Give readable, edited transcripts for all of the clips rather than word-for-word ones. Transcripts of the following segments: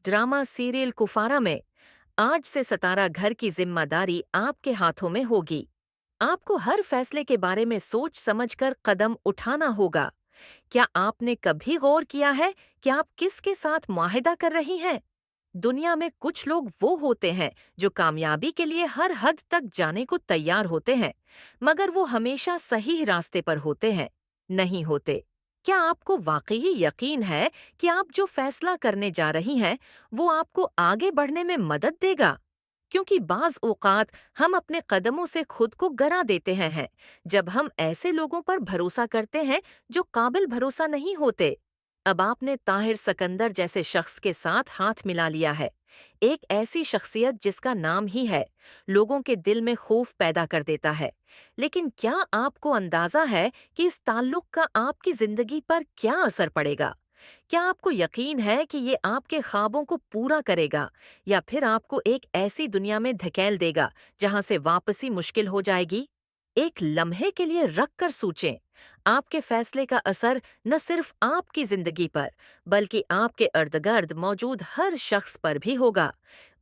Drama serial Kufra में आज से सतारा घर की जिम्मेदारी आपके हाथों में होगी। आपको हर फैसले के बारे में सोच समझकर कदम उठाना होगा। क्या आपने कभी गौर किया है कि आप किसके साथ मुआहिदा कर रही हैं? दुनिया में कुछ लोग वो होते हैं जो कामयाबी के लिए हर हद तक जाने को तैयार होते हैं, मगर वो हमेशा सही रास्ते पर होते हैं? नहीं होते। क्या आपको वाकई यकीन है कि आप जो फैसला करने जा रही हैं, वो आपको आगे बढ़ने में मदद देगा? क्योंकि बाज औक़ात हम अपने कदमों से खुद को गरा देते हैं जब हम ऐसे लोगों पर भरोसा करते हैं जो काबिल भरोसा नहीं होते। अब आपने ताहिर सकंदर जैसे शख्स के साथ हाथ मिला लिया है, एक ऐसी शख्सियत जिसका नाम ही है लोगों के दिल में खौफ पैदा कर देता है। लेकिन क्या आपको अंदाजा है कि इस ताल्लुक का आपकी जिंदगी पर क्या असर पड़ेगा? क्या आपको यकीन है कि ये आपके ख्वाबों को पूरा करेगा, या फिर आपको एक ऐसी दुनिया में धकेल देगा जहां से वापसी मुश्किल हो जाएगी? एक लम्हे के लिए रख कर सोचें। आपके फैसले का असर न सिर्फ आपकी जिंदगी पर, बल्कि आपके इर्द-गिर्द मौजूद हर शख्स पर भी होगा।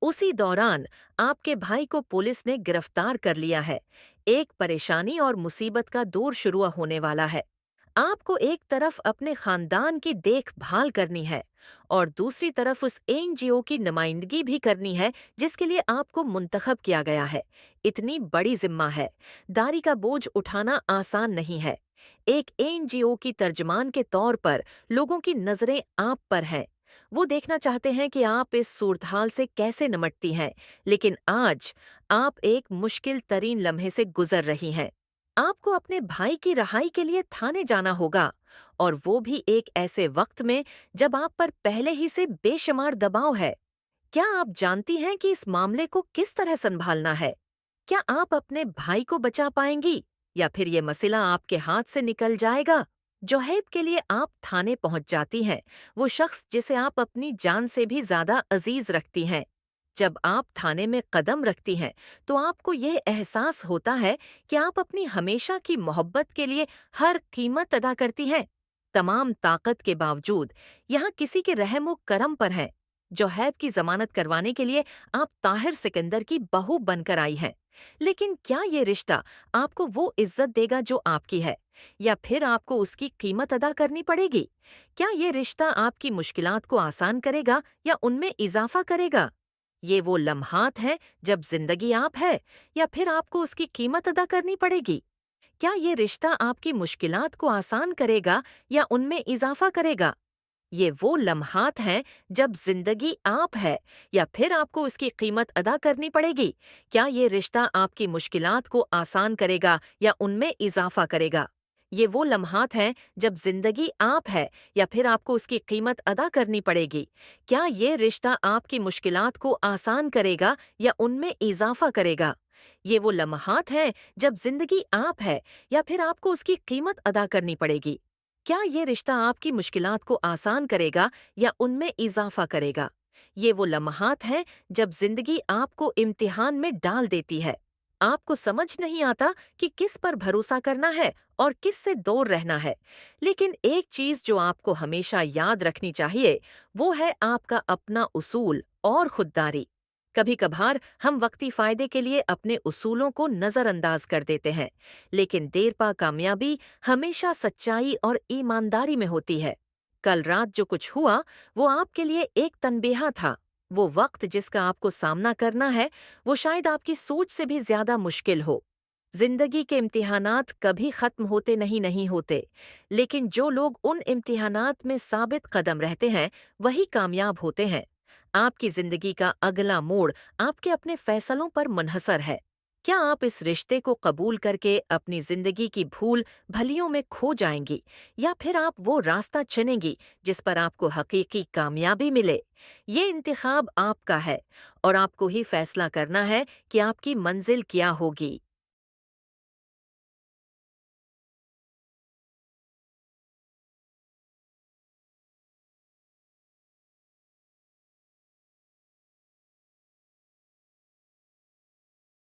उसी दौरान आपके भाई को पुलिस ने गिरफ्तार कर लिया है। एक परेशानी और मुसीबत का दौर शुरू होने वाला है। आपको एक तरफ अपने खानदान की देखभाल करनी है और दूसरी तरफ उस एनजीओ की नुमाइंदगी भी करनी है जिसके लिए आपको मुंतखब किया गया है। इतनी बड़ी जिम्मा है, दारी का बोझ उठाना आसान नहीं है। एक एनजीओ की तर्जमान के तौर पर लोगों की नजरें आप पर हैं। वो देखना चाहते हैं कि आप इस सूरत-हाल से कैसे निपटती हैं, लेकिन आज आप एक मुश्किल तरीन लम्हे से गुजर रही हैं। आपको अपने भाई की रहाई के लिए थाने जाना होगा, और वो भी एक ऐसे वक्त में जब आप पर पहले ही से बेशुमार दबाव है। क्या आप जानती हैं कि इस मामले को किस तरह संभालना है? क्या आप अपने भाई को बचा पाएंगी, या फिर ये मसला आपके हाथ से निकल जाएगा? जोहेब के लिए आप थाने पहुंच जाती हैं, वो शख्स जिसे आप अपनी जान से भी ज्यादा अजीज रखती हैं। जब आप थाने में कदम रखती हैं, तो आपको यह एहसास होता है कि आप अपनी हमेशा की मोहब्बत के लिए हर कीमत अदा करती हैं। तमाम ताकत के बावजूद यहाँ किसी के रहम व करम पर हैं। जोहैब की जमानत करवाने के लिए आप ताहिर सिकंदर की बहू बनकर आई हैं। लेकिन क्या ये रिश्ता आपको वो इज्जत देगा जो आपकी है, या फिर आपको उसकी कीमत अदा करनी पड़ेगी? क्या ये रिश्ता आपकी मुश्किलात को आसान करेगा या उनमें इजाफा करेगा? ये वो लम्हात हैं जब जिंदगी आप है, या फिर आपको उसकी कीमत अदा करनी पड़ेगी? क्या ये रिश्ता आपकी मुश्किलात को आसान करेगा या उनमें इजाफा करेगा? ये वो लम्हात हैं जब जिंदगी आप है, या फिर आपको उसकी कीमत अदा करनी पड़ेगी? क्या ये रिश्ता आपकी मुश्किलात को आसान करेगा या उनमें इजाफा करेगा? ये वो लम्हात हैं जब जिंदगी आप है, या फिर आपको उसकी कीमत अदा करनी पड़ेगी? क्या ये रिश्ता आपकी मुश्किलात को आसान करेगा या उनमें इजाफा करेगा? ये वो लम्हात हैं जब जिंदगी आप है, या फिर आपको उसकी कीमत अदा करनी पड़ेगी? क्या ये रिश्ता आपकी मुश्किलात को आसान करेगा या उनमें इजाफा करेगा? ये वो लम्हात हैं जब जिंदगी आपको इम्तिहान में डाल देती है। आपको समझ नहीं आता कि किस पर भरोसा करना है और किस से दूर रहना है। लेकिन एक चीज जो आपको हमेशा याद रखनी चाहिए, वो है आपका अपना उसूल और खुददारी। कभी कभार हम वक्ती फायदे के लिए अपने उसूलों को नजरअंदाज कर देते हैं, लेकिन देरपा कामयाबी हमेशा सच्चाई और ईमानदारी में होती है। कल रात जो कुछ हुआ, वो आपके लिए एक तनबीहा था। वो वक्त जिसका आपको सामना करना है, वो शायद आपकी सोच से भी ज्यादा मुश्किल हो। जिंदगी के इम्तिहानात कभी खत्म होते नहीं होते, लेकिन जो लोग उन इम्तिहानात में साबित कदम रहते हैं, वही कामयाब होते हैं। आपकी जिंदगी का अगला मोड़ आपके अपने फैसलों पर मुनहसर है। क्या आप इस रिश्ते को कबूल करके अपनी जिंदगी की भूल भलियों में खो जाएंगी, या फिर आप वो रास्ता चुनेंगी जिस पर आपको हकीकी कामयाबी मिले? ये इंतखाब आपका है, और आपको ही फैसला करना है कि आपकी मंजिल क्या होगी।